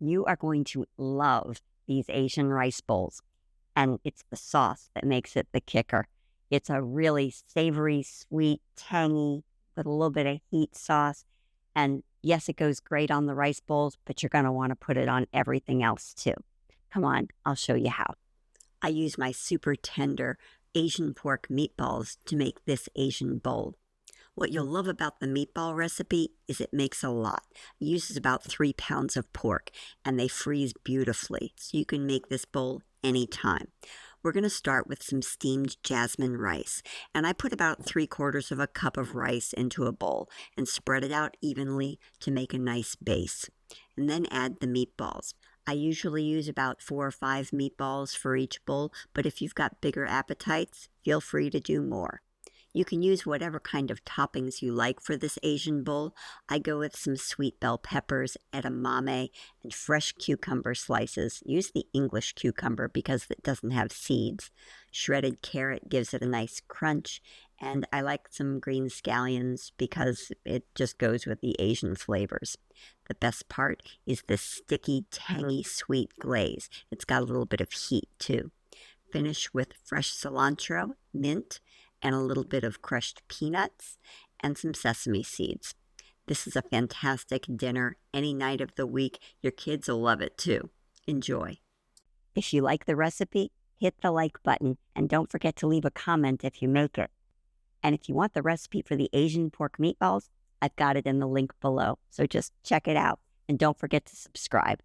You are going to love these Asian rice bowls, and it's the sauce that makes it the kicker. It's a really savory, sweet, tangy, with a little bit of heat sauce. And yes, it goes great on the rice bowls, but you're going to want to put it on everything else too. Come on, I'll show you how. I use my super tender Asian pork meatballs to make this Asian bowl. What you'll love about the meatball recipe is it makes a lot. It uses about 3 pounds of pork, and they freeze beautifully, so you can make this bowl anytime. We're going to start with some steamed jasmine rice, and I put about 3/4 of a cup of rice into a bowl and spread it out evenly to make a nice base, and then add the meatballs. I usually use about 4 or 5 meatballs for each bowl, but if you've got bigger appetites, feel free to do more. You can use whatever kind of toppings you like for this Asian bowl. I go with some sweet bell peppers, edamame, and fresh cucumber slices. Use the English cucumber because it doesn't have seeds. Shredded carrot gives it a nice crunch, and I like some green scallions because it just goes with the Asian flavors. The best part is the sticky, tangy, sweet glaze. It's got a little bit of heat too. Finish with fresh cilantro, mint, and a little bit of crushed peanuts and some sesame seeds. This is a fantastic dinner any night of the week. Your kids will love it too. Enjoy. If you like the recipe, hit the like button and don't forget to leave a comment if you make it. And if you want the recipe for the Asian pork meatballs, I've got it in the link below. So just check it out and don't forget to subscribe.